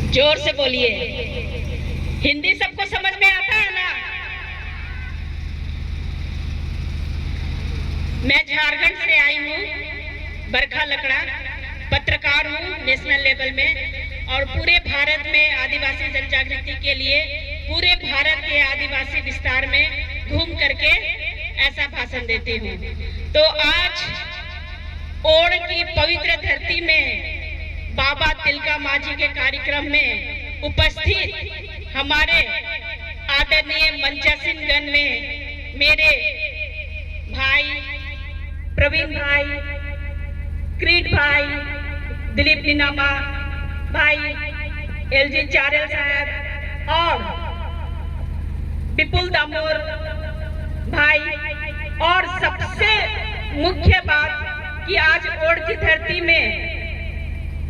जोर से बोलिए। हिंदी सबको समझ में आता है ना? मैं झारखंड से आई हूँ, बरखा लकड़ा, पत्रकार हूँ नेशनल लेवल में, और पूरे भारत में आदिवासी जनजागृति के लिए पूरे भारत के आदिवासी विस्तार में घूम करके ऐसा भाषण देती हूँ। तो आज ओड़ की पवित्र धरती में बाबा तिलका मांझी के कार्यक्रम में उपस्थित हमारे आदरणीय मंचासीन गण में मेरे भाई प्रवीण भाई, क्रीड भाई, दिलीप नीनामा भाई, एलजी चारेल साहब और विपुल दामोर भाई, और सबसे मुख्य बात कि आज ओड़ की धरती में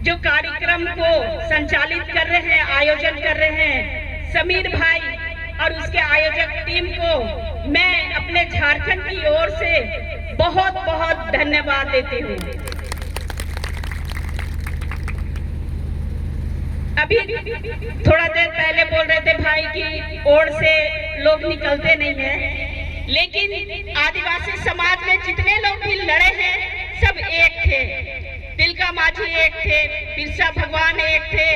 जो कार्यक्रम को संचालित कर रहे हैं, आयोजन कर रहे हैं समीर भाई और उसके आयोजक टीम को मैं अपने झारखंड की ओर से बहुत बहुत धन्यवाद देती हूँ। अभी थोड़ा देर पहले बोल रहे थे भाई कि ओड़ से लोग निकलते नहीं हैं, लेकिन आदिवासी समाज में जितने लोग भी लड़े हैं सब एक थे। तिलका मांझी एक थे, बिरसा भगवान एक थे।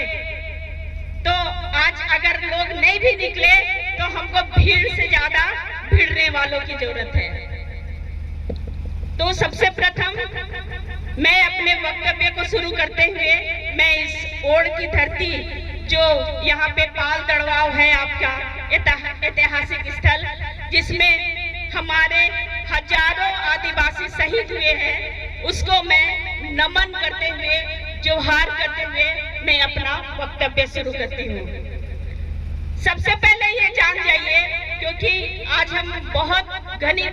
तो आज अगर लोग नहीं भी निकले तो हमको भीड़ से ज्यादा भिड़ने वालों की जरूरत है। तो सबसे प्रथम मैं अपने वक्तव्य को शुरू करते हुए मैं इस ओड़ की धरती जो यहाँ पे पाल दड़वाव है आपका ऐतिहासिक स्थल, जिसमें हमारे हजारों आदिवासी शहीद हुए हैं, उसको मैं नमन करते हुए, जोहार करते हुए मैं अपना वक्तव्य शुरू करती हूँ। सबसे पहले ये जान जाइए, क्योंकि आज हम बहुत घनी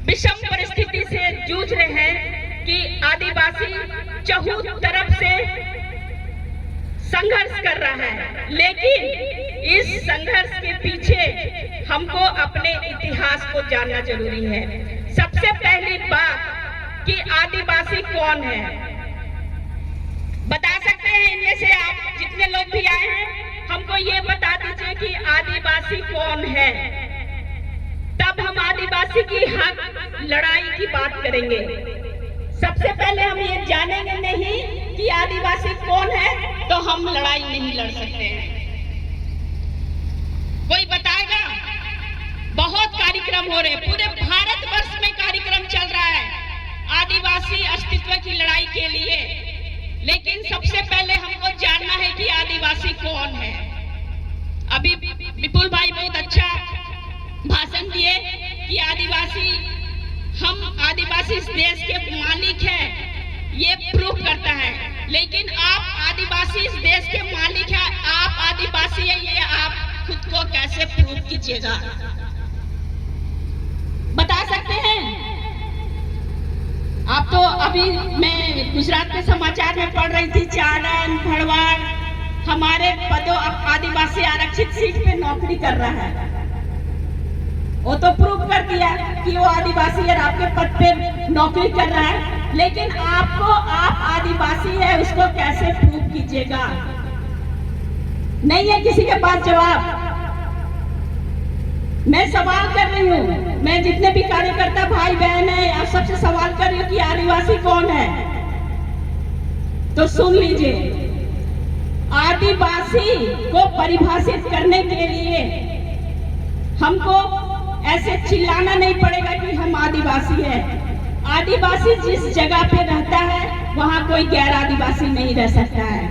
विषम परिस्थिति से जूझ रहे हैं कि आदिवासी चहु तरफ से संघर्ष कर रहा है, लेकिन इस संघर्ष के पीछे हमको अपने इतिहास को जानना जरूरी है। सबसे पहली बात कि आदिवासी कौन है, बता सकते हैं इनमें से आप जितने लोग भी आए हैं, हमको ये बता दीजिए कि आदिवासी कौन है, तब हम आदिवासी की हक लड़ाई की बात करेंगे। सबसे पहले हम ये जानेंगे नहीं कि आदिवासी कौन है तो हम लड़ाई नहीं लड़ सकते हैं। कोई बताएगा? बहुत कार्यक्रम हो रहे हैं, पूरे भारतवर्ष में कार्यक्रम चल रहा है आदिवासी अस्तित्व की लड़ाई के लिए, लेकिन सबसे पहले हमको जानना है कि आदिवासी कौन है। अभी विपुल भाई बहुत अच्छा भाषण दिए कि हम आदिवासी इस देश के मालिक हैं, ये प्रूफ करता है, लेकिन आप आदिवासी इस देश के मालिक हैं, आप आदिवासी है, ये आप खुद को कैसे प्रूफ कीजिएगा? बता सकते हैं? आप तो अभी मैं गुजरात के समाचार में पढ़ रही थी, चारण भड़वाड़ हमारे पदों आदिवासी आरक्षित सीट पे नौकरी कर रहा है। वो तो प्रूव कर दिया कि वो आदिवासी है, आपके पद पे नौकरी कर रहा है, लेकिन आपको आप आदिवासी है उसको कैसे प्रूव कीजिएगा? नहीं है किसी के पास जवाब। मैं सवाल कर रही हूँ, मैं जितने भी कार्यकर्ता भाई बहन है आप सबसे सवाल कर रही हूँ कि आदिवासी कौन है। तो सुन लीजिए, आदिवासी को परिभाषित करने के लिए हमको ऐसे चिल्लाना नहीं पड़ेगा कि हम आदिवासी हैं। आदिवासी जिस जगह पे रहता है वहाँ कोई गैर आदिवासी नहीं रह सकता है।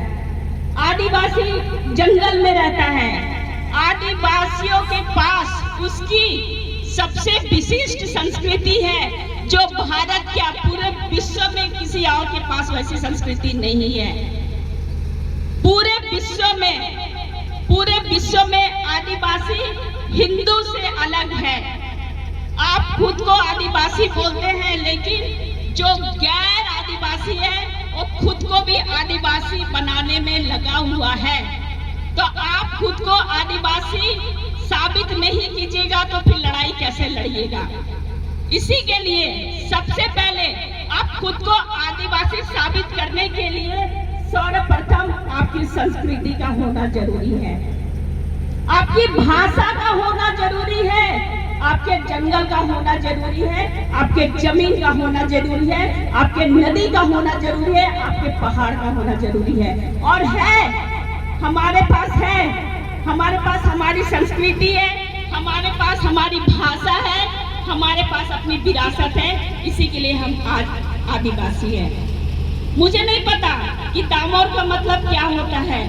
आदिवासी जंगल में रहता है, आदिवासियों के पास उसकी सबसे विशिष्ट संस्कृति है जो भारत क्या पूरे विश्व में किसी और के पास वैसी संस्कृति नहीं है। पूरे विश्व में आदिवासी हिंदू से अलग है। आप खुद को आदिवासी बोलते हैं, लेकिन जो गैर आदिवासी है वो खुद को भी आदिवासी बनाने में लगा हुआ है। तो आप खुद को आदिवासी साबित नहीं कीजिएगा तो फिर लड़ाई कैसे लड़िएगा? इसी के लिए सबसे पहले आप खुद को आदिवासी साबित करने के लिए सर्वप्रथम आप आपकी संस्कृति का होना जरूरी है, आपकी भाषा का होना जरूरी है, आपके जंगल का होना जरूरी है, आपके जमीन का होना जरूरी है, आपके नदी का होना जरूरी है, आपके पहाड़ का होना जरूरी है। और है, हमारे पास है, हमारे पास हमारी संस्कृति है, हमारे पास हमारी भाषा है, हमारे पास अपनी विरासत है। इसी के लिए हम आज आदिवासी हैं। मुझे नहीं पता कि दामोर का मतलब क्या होता है,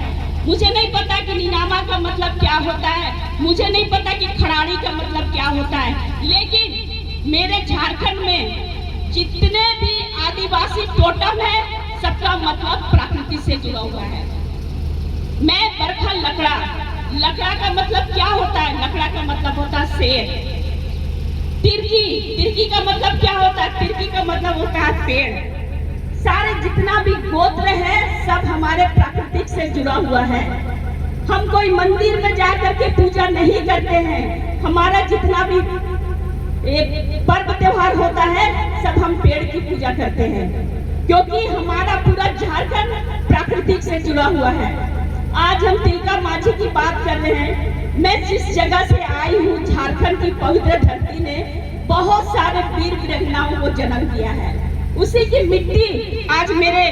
मुझे नहीं पता कि नीनामा का मतलब क्या होता है, मुझे नहीं पता कि खड़ाड़ी का मतलब क्या होता है, लेकिन मेरे झारखंड में जितने भी आदिवासी टोटम है, सबका मतलब प्रकृति से जुड़ा हुआ है। मैं बरखा लकड़ा, लकड़ा का मतलब क्या होता है? लकड़ा का मतलब होता है शेर। तिरकी, तिरकी का मतलब क्या होता है? तिरकी का मतलब होता है पेड़। सारे जितना भी गोत्र है सब हमारे प्राकृतिक से जुड़ा हुआ है। हम कोई मंदिर में जाकर के पूजा नहीं करते हैं। हमारा जितना भी एक पर्व त्योहार होता है सब हम पेड़ की पूजा करते हैं, क्योंकि हमारा पूरा झारखंड प्राकृतिक से जुड़ा हुआ है। आज हम तिलका माझी की बात कर रहे हैं। मैं जिस जगह से आई हूँ, झारखंड की पवित्र धरती ने बहुत सारे वीर वीरांगनाओं को जन्म दिया है। उसी की मिट्टी आज मेरे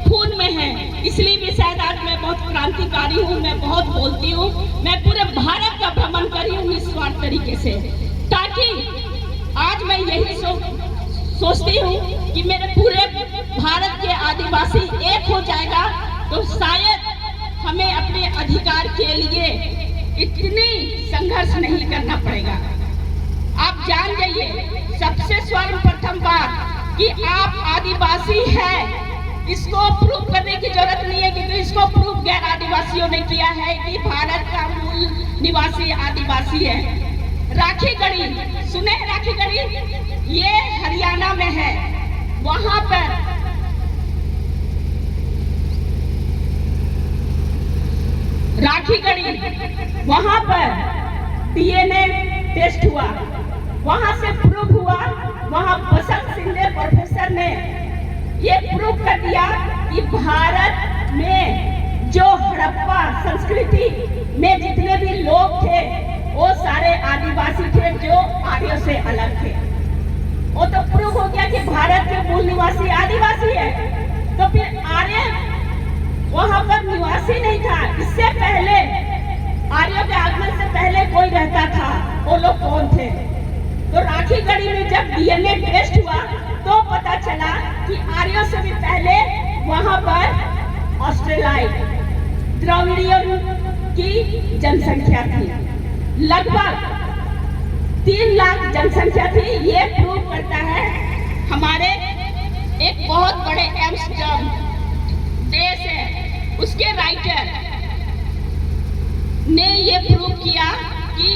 खून में है, इसलिए भी शायद आज मैं बहुत क्रांतिकारी हूँ, मैं बहुत बोलती हूँ। मैं पूरे भारत का भ्रमण करी हूँ निस्वार्थ तरीके से, ताकि आज मैं यही सोचती हूँ कि मेरे पूरे भारत के आदिवासी एक हो जाएगा तो शायद हमें अपने अधिकार के लिए इतनी संघर्ष नहीं करना पड़ेगा। आप जान जाइए, सबसे सर्वप्रथम बात कि आप आदिवासी हैं, इसको प्रूव करने की जरूरत नहीं है, क्योंकि इसको प्रूव गैर आदिवासियों ने किया है कि भारत का मूल निवासी आदिवासी है। राखी गढ़ी, सुने हैं राखी गढ़ी? ये हरियाणा में है। वहां पर राखी गढ़ी, वहां पर डीएनए टेस्ट हुआ, वहां से प्रूव हुआ। वहां बसंत सिंह प्रोफेसर ने ये प्रूव कर दिया कि भारत में जो हड़प्पा संस्कृति में जितने भी लोग थे वो सारे आदिवासी थे, जो आर्यों से अलग थे। वो तो प्रूव हो गया कि भारत के मूल निवासी आदिवासी है। तो फिर आर्य वहां पर निवासी नहीं था। इससे पहले, आर्यों के आगमन से पहले कोई रहता था, वो लोग कौन थे? तो राखी गढ़ी में जब डीएनए टेस्ट हुआ तो पता चला कि आर्यों से भी पहले वहां पर ऑस्ट्रेलाइट द्रविड़ियों की जनसंख्या थी। लगभग 3 लाख जनसंख्या थी। ये प्रूव करता है हमारे एक बहुत बड़े एम्स्टर्डम देश है, उसके राइटर ने ये प्रूव किया कि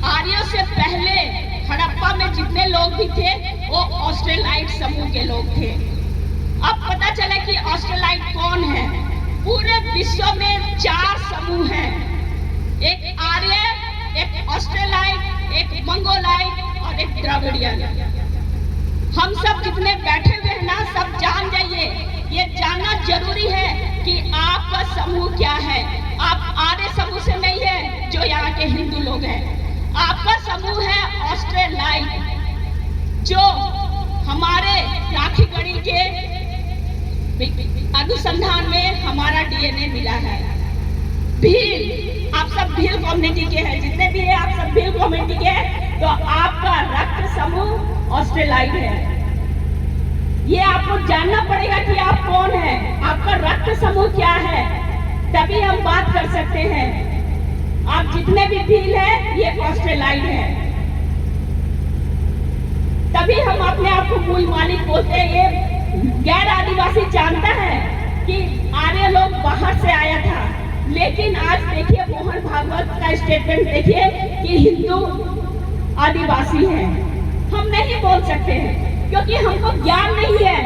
आर्यों से पहले हड़प्पा में जितने लोग भी थे वो ऑस्ट्रेलाइट समूह के लोग थे। अब पता चला कि ऑस्ट्रेलाइट कौन है। पूरे विश्व में 4 समूह हैं, एक आर्य, एक ऑस्ट्रेलाइट, एक मंगोलाइट और एक द्रविड़ियन। हम सब जितने बैठे हुए हैं ना, सब जान जाइए, ये जानना जरूरी है कि आपका समूह क्या है। आप आर्य समूह से नहीं है जो यहाँ के हिंदू लोग हैं, आपका समूह है ऑस्ट्रेलाइट, जो हमारे राखी गढ़ी के अनुसंधान में हमारा डीएनए मिला है। भील, आप सब भील कम्युनिटी के हैं, जितने भी हैं आप सब भील कम्युनिटी के हैं, तो आपका रक्त समूह ऑस्ट्रेलाइट है। ये आपको जानना पड़ेगा कि आप कौन है, आपका रक्त समूह क्या है, तभी हम बात कर सकते हैं। आप जितने भी भील है ये ऑस्ट्रेलाइट है, तभी हम अपने आप को मूल मालिक बोलते हैं। ये गैर आदिवासी जानता है कि आर्य लोग बाहर से आया था, लेकिन आज देखिए मोहन भागवत का स्टेटमेंट देखिए कि हिंदू आदिवासी है। हम नहीं बोल सकते हैं क्योंकि हमको ज्ञान नहीं है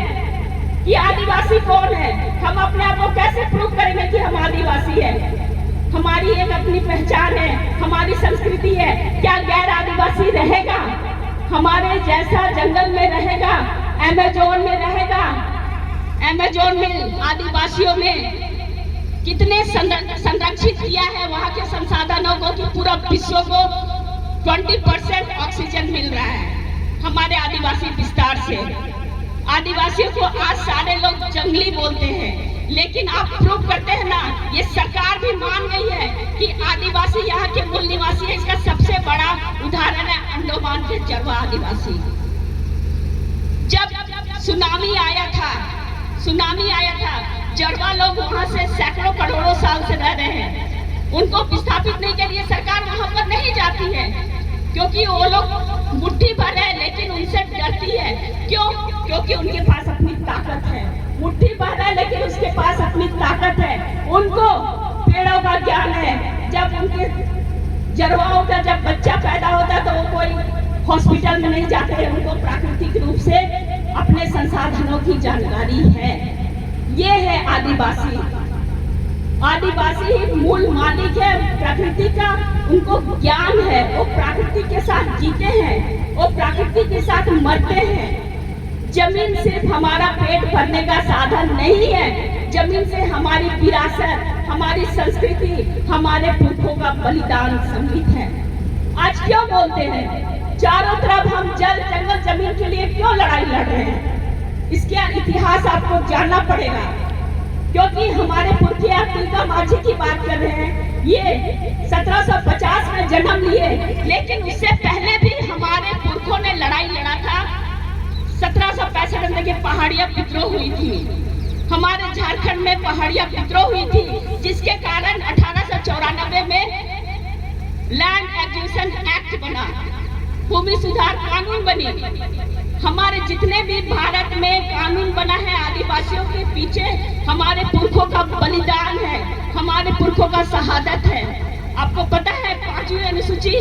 कि आदिवासी कौन है। हम अपने आप को कैसे प्रूव करेंगे कि हम आदिवासी है? हमारी एक अपनी पहचान है, हमारी संस्कृति है। क्या गैर आदिवासी रहेगा हमारे जैसा जंगल में रहेगा, अमेज़न में रहेगा? अमेज़न में आदिवासियों में कितने संरक्षित किया है वहाँ के संसाधनों को कि पूरा विश्व को 20% ऑक्सीजन मिल रहा है हमारे आदिवासी विस्तार से। आदिवासियों को आज सारे लोग जंगली बोलते हैं, लेकिन आप प्रूव करते हैं ना, ये सरकार भी मान गई है कि आदिवासी यहाँ के मूल निवासी है। इसका सबसे बड़ा उदाहरण है अंडमान के जरवा आदिवासी। जब सुनामी आया था, जरवा लोग वहाँ से सैकड़ों करोड़ों साल से रह रहे हैं। उनको विस्थापित नहीं के लिए सरकार वहाँ पर नहीं जाती है, क्योंकि वो लोग मुट्ठी भर है, लेकिन उनसे डरती है। क्यों? क्योंकि उनके पास अपनी ताकत है। मुट्ठी भर है, लेकिन उसके पास अपनी ताकत है। उनको पेड़ों का ज्ञान है। जब उनके जरवाओं का जब बच्चा पैदा होता है तो वो कोई हॉस्पिटल में नहीं जाते, उनको प्राकृतिक रूप से अपने संसाधनों की जानकारी है। ये है आदिवासी। आदिवासी ही मूल मालिक है प्रकृति का, उनको ज्ञान है। वो प्रकृति के साथ जीते हैं, वो प्रकृति के साथ मरते हैं। जमीन सिर्फ हमारा पेट भरने का साधन नहीं है, जमीन से हमारी विरासत, हमारी संस्कृति, हमारे पुरखों का बलिदान सम्मिलित है। आज क्यों बोलते हैं चारों तरफ हम जल जंगल जमीन के लिए क्यों लड़ाई लड़ रहे हैं? इसका इतिहास आपको जानना पड़ेगा, क्योंकि हमारे पुरखे आप तिलका माझी की बात कर रहे हैं। ये 1750 में जन्म लिए, लेकिन उससे पहले भी हमारे पुरखों ने लड़ाई लड़ा था। 1765 में ये पहाड़िया विद्रोह हुई थी। हमारे झारखंड में पहाड़िया विद्रोह हुई थी, जिसके कारण 1894 में लैंड एक्विजिशन एक्ट बना, भूमि सुधार कानून बनी। हमारे जितने भी भारत में कानून बना है, आदिवासियों के पीछे हमारे पुरखों का बलिदान है, हमारे पुरखों का शहादत है। आपको पता है 5वीं अनुसूची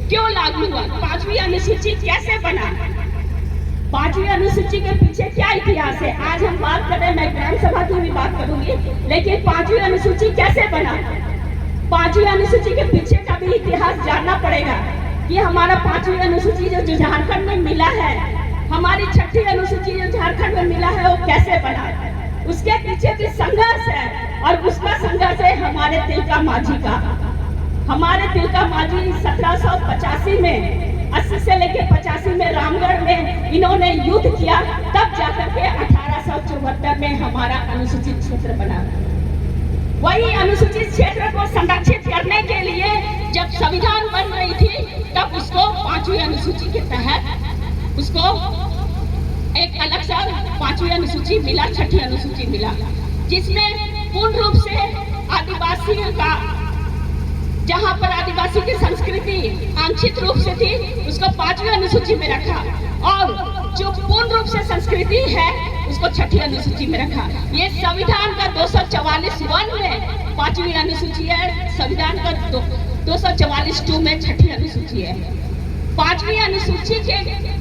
क्यों लागू हुआ? 5वीं अनुसूची कैसे बना? 5वीं अनुसूची के पीछे क्या इतिहास है? आज हम बात कर रहे हैं, मैं ग्राम सभा की भी बात करूंगी, लेकिन 5वीं अनुसूची कैसे बना? 5वीं अनुसूची के पीछे का भी इतिहास जानना पड़ेगा। ये हमारा 5वीं अनुसूची जो झारखंड में मिला है, हमारी 6ठी अनुसूची जो झारखंड में मिला है, वो कैसे बना? उसके पीछे भी संघर्ष है, और उसका संघर्ष है हमारे तिलका माझी का। हमारे तिलका माझी 1785 में 80 से लेकर 85 में रामगढ़ में इन्होंने युद्ध किया, तब जाकर के 1874 में हमारा अनुसूचित क्षेत्र बना। वही अनुसूचित क्षेत्र को संरक्षित करने के लिए जब संविधान बन रही थी, तब उसको 5वीं अनुसूची के तहत उसको एक अलग सा 5वीं अनुसूची मिला, 6ठी अनुसूची मिला, जिसमें पूर्ण रूप से आदिवासियों का, जहां पर आदिवासी की संस्कृति आंशिक रूप से थी, उसको 5वीं अनुसूची में रखा, और जो पूर्ण रूप से संस्कृति है उसको 6ठी अनुसूची में रखा। ये संविधान का 244(1) में 5वीं अनुसूची है, संविधान का 244(2) में 6ठी अनुसूची है। 5वीं अनुसूची के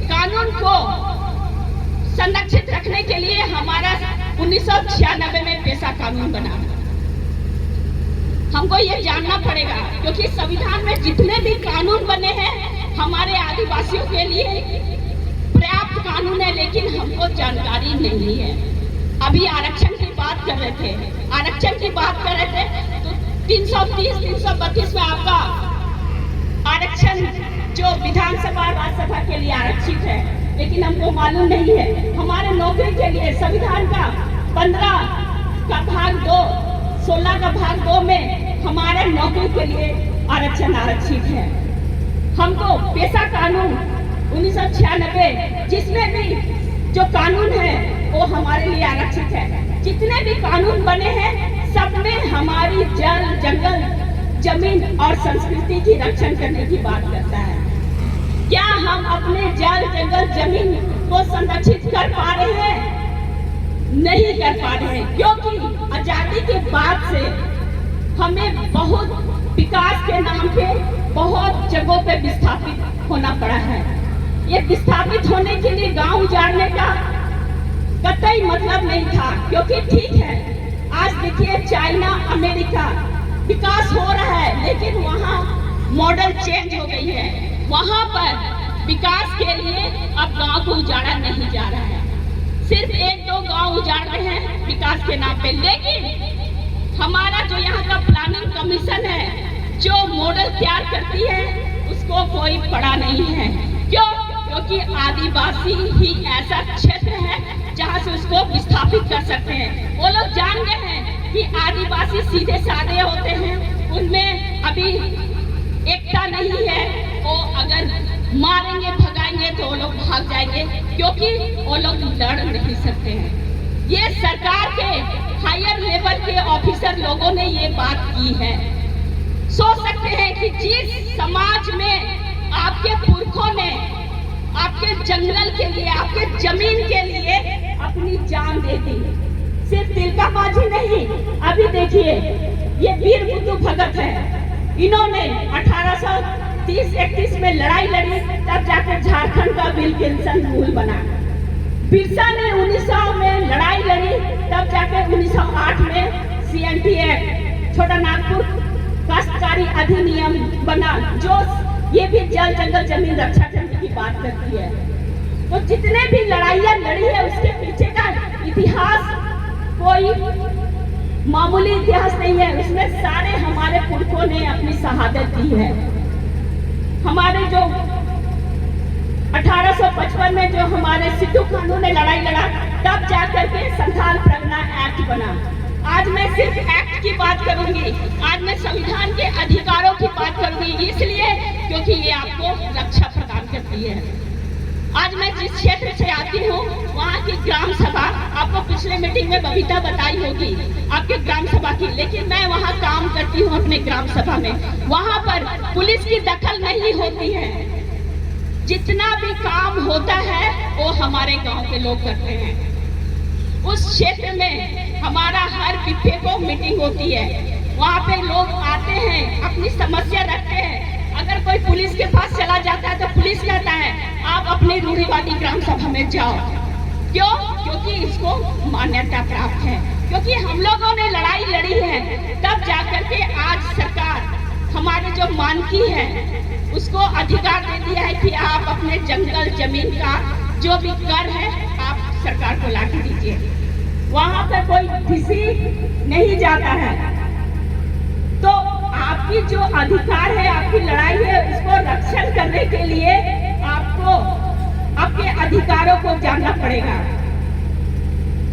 कानून को संरक्षित रखने के लिए हमारा 1996 में पेशा कानून बना। हमको ये जानना पड़ेगा, क्योंकि संविधान में जितने भी कानून बने हैं हमारे आदिवासियों के लिए पर्याप्त कानून है, लेकिन हमको जानकारी नहीं है। अभी आरक्षण की बात कर रहे थे, तो 330, 332 में आपका आरक्षण जो विधानसभा राज्यसभा के लिए आरक्षित है, लेकिन हमको मालूम नहीं है। हमारे नौकरी के लिए संविधान का 15 का भाग 2, 16 का भाग 2 में हमारे नौकरी के लिए आरक्षण आरक्षित है। हमको पेशा कानून 1996, जिसमें भी जो कानून है वो हमारे लिए आरक्षित है। जितने भी कानून बने हैं सब में हमारी जल जंगल जमीन और संस्कृति की रक्षण करने की बात करता है। क्या हम अपने जल जंगल जमीन को संरक्षित कर पा रहे हैं? नहीं कर पा रहे हैं, क्योंकि आजादी के बाद से हमें बहुत विकास के नाम पे बहुत जगहों पे विस्थापित होना पड़ा है। ये विस्थापित होने के लिए गांव उजाड़ने का कतई मतलब नहीं था, क्योंकि ठीक है आज देखिए चाइना, अमेरिका विकास हो रहा है, लेकिन वहाँ मॉडल चेंज हो गई है। वहाँ पर विकास के लिए अब गांव को उजाड़ा नहीं जा रहा है, सिर्फ 1-2 गांव उजाड़ रहे हैं विकास के नाम पे। लेकिन हम करती है उसको कोई पड़ा नहीं है। क्यों? क्योंकि आदिवासी ही ऐसा क्षेत्र है जहां से उसको विस्थापित कर सकते हैं। वो लोग जान गए हैं कि आदिवासी सीधे साधे होते हैं, उनमें अभी एकता नहीं है। वो अगर मारेंगे भगाएंगे तो वो लोग भाग जाएंगे, क्योंकि वो लोग लड़ नहीं सकते हैं। ये सरकार के हायर लेवल के ऑफिसर लोगों ने ये बात की है। सोच सकते हैं कि जिस समाज में आपके पुरखों ने आपके जंगल के लिए, आपके जमीन के लिए अपनी जान दे दी, सिर्फ तिलकाबाजी नहीं। अभी देखिए ये वीर बुद्धू भगत है, इन्होंने 1830-31 में लड़ाई लड़ी, तब जाकर झारखंड का विल्किंसन रूल बना। बिरसा ने 1900 में लड़ाई लड़ी, तब जाकर 1908 में CNT एक्ट, छोटा नागपुर काश्तकारी अधिनियम बना, जो ये भी जल जंगल जमीन रक्षा करने की बात करती है। तो जितने भी लड़ाइयाँ लड़ी है उसके पीछे का इतिहास कोई मामूली इतिहास नहीं है, उसमें सारे हमारे पुरखों ने अपनी शहादत दी है। हमारे जो 1855 में जो हमारे सिद्धू कानू ने लड़ाई लड़ा, तब जाकर के संथाल परगना एक्ट बना। आज मैं सिर्फ एक्ट की बात करूंगी, आज मैं संविधान के अधिकारों की बात करूंगी, इसलिए क्योंकि ये आपको रक्षा प्रदान करती है। आज मैं जिस क्षेत्र से आती हूँ वहाँ की ग्राम सभा, आपको पिछले मीटिंग में बबीता बताई होगी आपके ग्राम सभा की, लेकिन मैं वहाँ काम करती हूँ अपने ग्राम सभा में। वहाँ पर पुलिस की दखल नहीं होती है, जितना भी काम होता है वो हमारे गांव के लोग करते हैं। उस क्षेत्र में हमारा हर बिफे को मीटिंग होती है, वहाँ पे लोग आते हैं, अपनी समस्या रखते हैं। अगर कोई पुलिस के पास चला जाता है तो पुलिस कहता है आप अपनी रूढ़िवादी ग्राम सभा में जाओ। क्यों? क्योंकि इसको मान्यता प्राप्त है, क्योंकि हम लोगों ने लड़ाई लड़ी है, तब जाकर के आज सरकार हमारे जो मानकी है उसको अधिकार दे दिया है कि आप अपने जंगल जमीन का जो भी कर है आप सरकार को ला के दीजिए। वहाँ पर कोई किसी नहीं जाता है। तो आपकी जो अधिकार है, आपकी लड़ाई है, उसको रक्षण करने के लिए आपको आपके अधिकारों को जानना पड़ेगा।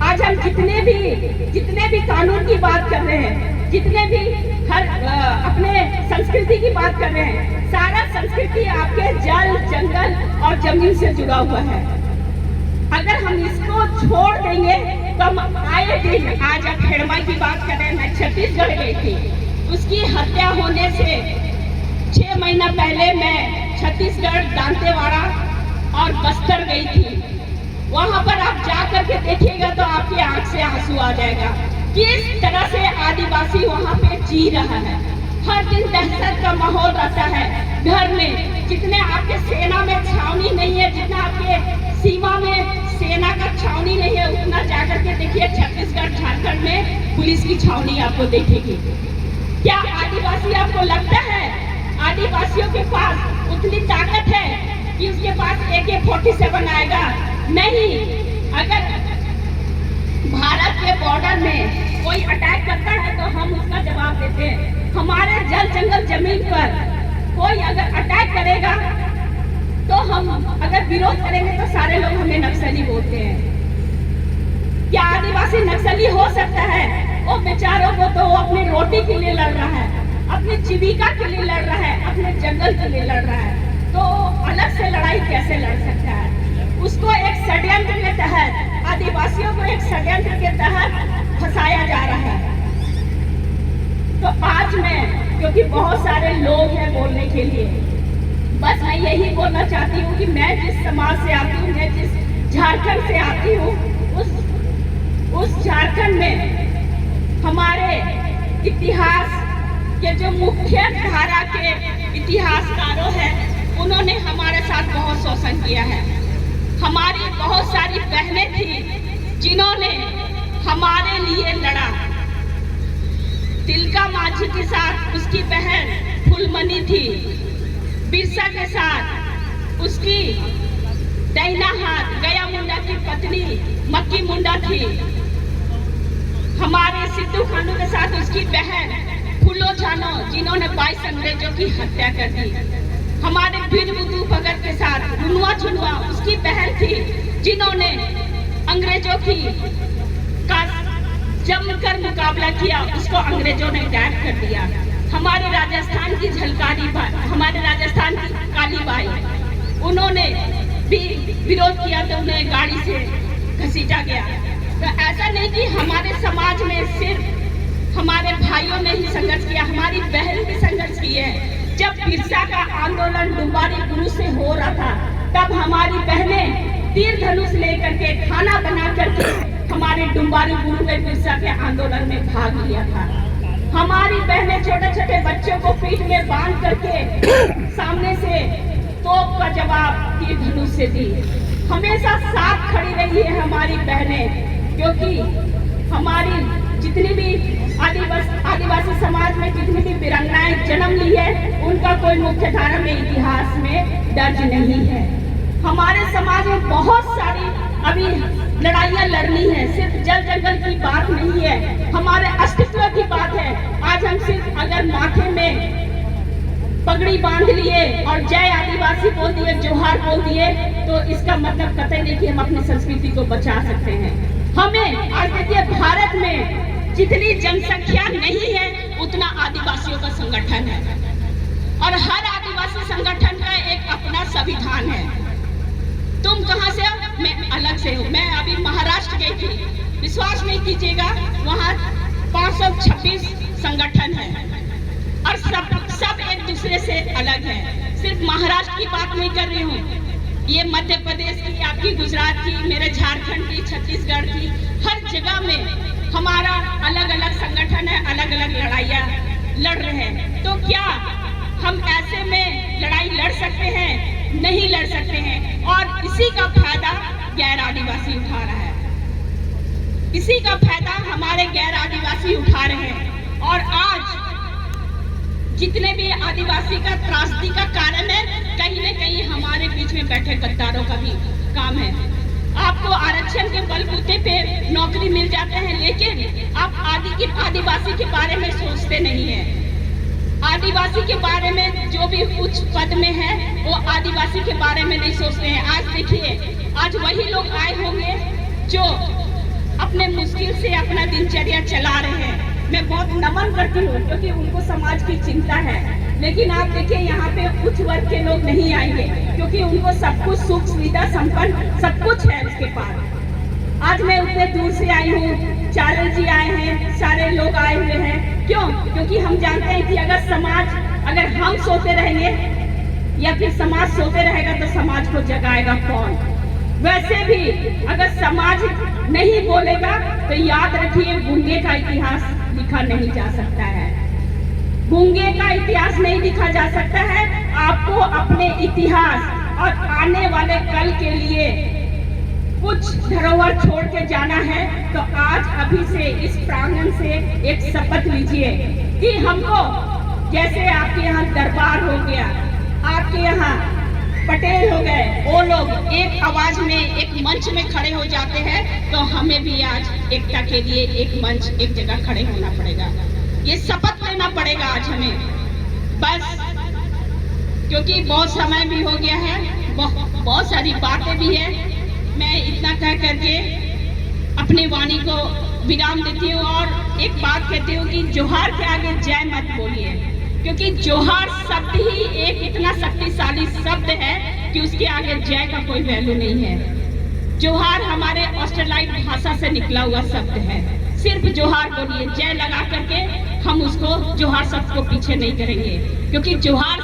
आज हम जितने भी कानून की बात कर रहे हैं, जितने भी हर अपने संस्कृति की बात कर रहे हैं, सारा संस्कृति आपके जल जंगल और जमीन से जुड़ा हुआ है। अगर हम इसको छोड़ देंगे तो हम आए दिन, आज आप खेड़मा की बात कर रहे हैं, मैं छत्तीसगढ़ गई थी, उसकी हत्या होने से 6 महीना पहले मैं छत्तीसगढ़ दांतेवाड़ा और बस्तर गई थी। वहां पर आप जा करके देखिएगा तो आपकी आंख से आंसू आ जाएगा, किस तरह से आदिवासी वहां पे जी रहा है। हर दिन दहशत का माहौल रहता है घर में। जितने आपके सेना में छावनी नहीं है, जितना आपके सीमा में सेना का छावनी नहीं है, उतना जाकर के देखिए छत्तीसगढ़ झारखंड में पुलिस की छावनी आपको देखेगी। क्या आदिवासी, आपको लगता है आदिवासियों के पास उतनी ताकत है कि उसके पास AK-47 आएगा? नहीं। अगर भारत के बॉर्डर में कोई अटैक करता है तो हम उसका जवाब देते हैं। हमारे जल जंगल जमीन पर कोई अगर अटैक करेगा तो हम अगर विरोध करेंगे तो सारे लोग हमें नक्सली बोलते हैं। क्या आदिवासी नक्सली हो सकता है? वो बेचारों को तो वो अपनी रोटी के लिए लड़ रहा है, अपनी जीविका के लिए लड़ रहा है, अपने जंगल के लिए लड़ रहा है, तो अलग से लड़ाई कैसे लड़ सकता है? उसको एक षड्यंत्र के तहत, आदिवासियों को एक षड्यंत्र के तहत फंसाया जा रहा है। तो आज मैं, क्योंकि बहुत सारे लोग हैं बोलने के लिए, बस मैं यही बोलना चाहती हूँ कि मैं जिस समाज से आती हूँ, मैं जिस झारखंड से आती हूँ, उस झारखंड में हमारे इतिहास के जो मुख्य धारा के इतिहासकारों हैं, उन्होंने हमारे साथ बहुत शोषण किया है। हमारी बहुत सारी बहनें थी जिन्होंने हमारे लिए लड़ा। तिलका माझी के साथ उसकी बहन फुलमणि थी, बिरसा के साथ उसकी दाहिना हाथ गया मुंडा की पत्नी मक्की मुंडा थी। हमारे सिद्धू कानू के साथ उसकी बहन फुलो छानो, जिन्होंने जिन्होंने 22 अंग्रेजों की हत्या कर दी। हमारे वीर बुद्धू भगत के साथ रुनवा झुनवा उसकी बहन थी, जिन्होंने अंग्रेजों की का जमकर मुकाबला किया, उसको अंग्रेजों ने गायब कर दिया। हमारे राजस्थान की झलकारी बाई, हमारे राजस्थान की काली बाई, उन्होंने भी विरोध किया तो उन्हें गाड़ी से घसीटा गया। तो ऐसा नहीं कि हमारे समाज में सिर्फ हमारे भाइयों ने ही संघर्ष किया, हमारी बहन भी संघर्ष की है। जब बिरसा का आंदोलन डुम्बारी गुरु से हो रहा था, तब हमारी बहनें तीर धनुष लेकर के खाना बना करके हमारे डुम्बारी गुरु ने बिरसा के आंदोलन में भाग लिया था। हमारी बहनें छोटे छोटे बच्चों को पीठ में बांध करके सामने से तोप का जवाब तीर धनुष से दी। हमेशा साथ खड़ी रही है हमारी बहनें, क्योंकि हमारी जितनी भी आदिवासी समाज में जितनी भी वीरांगनाएं जन्म ली है, उनका कोई मुख्य धारा में इतिहास में दर्ज नहीं है। हमारे समाज में बहुत सारी अभी लड़ाइयां लड़नी है, सिर्फ जल जंगल की बात नहीं है, हमारे अस्तित्व की बात है। आज हम सिर्फ अगर माथे में पगड़ी बांध लिए और जय आदिवासी बोल दिए, जोहार बोल दिए, तो इसका मतलब कतई नहीं कि हम अपनी संस्कृति को बचा सकते हैं। हमें आज देखिए, भारत में जितनी जनसंख्या नहीं है उतना आदिवासियों का संगठन है, और हर आदिवासी संगठन का एक अपना संविधान है। तुम कहां से हो? मैं अलग से हूँ। मैं अभी महाराष्ट्र गई थी, विश्वास नहीं कीजिएगा, वहाँ 526 संगठन है और सब एक दूसरे से अलग है। सिर्फ महाराष्ट्र की बात नहीं कर रही हूँ, ये मध्य प्रदेश की, आपकी गुजरात की, मेरे झारखंड की, छत्तीसगढ़ की, हर जगह में हमारा अलग अलग संगठन है, अलग अलग लड़ाइयाँ लड़ रहे हैं। तो क्या हम ऐसे में लड़ाई लड़ सकते हैं? नहीं लड़ सकते हैं। और इसी का फायदा गैर आदिवासी उठा रहा है, इसी का फायदा हमारे गैर आदिवासी उठा रहे हैं। और आज जितने भी आदिवासी का त्रासदी का कारण है, कहीं न कहीं हमारे बीच में बैठे गद्दारों का भी काम है। आपको आरक्षण के बलबूते पे नौकरी मिल जाते हैं, लेकिन आप आदिवासी के बारे में सोचते नहीं है। आदिवासी के बारे में जो भी उच्च पद में है, वो आदिवासी के बारे में नहीं सोचते हैं। आज देखिए, आज वही लोग आए होंगे जो अपने मुश्किल से अपना दिनचर्या चला रहे हैं। मैं बहुत नमन करती हूँ, क्योंकि उनको समाज की चिंता है। लेकिन आप देखिए, यहाँ पे उच्च वर्ग के लोग नहीं आएंगे, क्योंकि उनको सब कुछ सुख सुविधा संपन्न सब कुछ है उसके पास। आज मैं उतने दूर से आई हूँ, चारल जी आए हैं, सारे लोग आए हुए हैं। क्यों? क्योंकि हम जानते हैं कि अगर हम सोते रहेंगे या फिर समाज सोते रहेगा, तो समाज को जगाएगा कौन? वैसे भी अगर समाज नहीं बोलेगा तो याद रखिए, गूंगे का इतिहास लिखा नहीं जा सकता है। गूंगे का इतिहास नहीं लिखा जा सकता है। आपको अपने इतिहास और आने वाले कल के लिए कुछ धरोहर छोड़ के जाना है, तो आज अभी से इस प्रांगण से एक शपथ लीजिए कि हमको, जैसे आपके यहाँ दरबार हो गया, आपके यहाँ पटेल हो गए, वो लोग एक आवाज में एक मंच में खड़े हो जाते हैं, तो हमें भी आज एकता के लिए एक मंच, एक जगह खड़े होना पड़ेगा। ये शपथ लेना पड़ेगा आज हमें, बस। क्योंकि बहुत समय भी हो गया है, बहुत सारी बातें भी है। मैं इतना कह करके अपनी वाणी को विराम देती हूँ और एक बात कहती हूँ कि जोहार के आगे जय मत बोलिए, क्योंकि जोहार शब्द ही एक इतना शक्तिशाली शब्द है कि उसके आगे जय का कोई वैल्यू नहीं है। जोहार हमारे ऑस्ट्रेलाइट भाषा से निकला हुआ शब्द है। सिर्फ जोहार बोलिए, जय लगा करके हम उसको जोहार शब्द को पीछे नहीं करेंगे, क्योंकि जोहार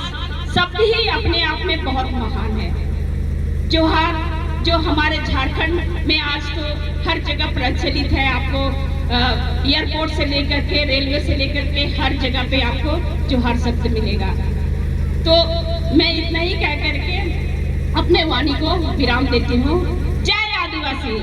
शब्द ही अपने आप में बहुत महान है। जोहार जो हमारे झारखंड में आज तो हर जगह प्रचलित है। आपको एयरपोर्ट से लेकर के, रेलवे से लेकर के हर जगह पे आपको जोहार शब्द मिलेगा। तो मैं इतना ही कह करके अपने वाणी को विराम देती हूँ। जय आदिवासी।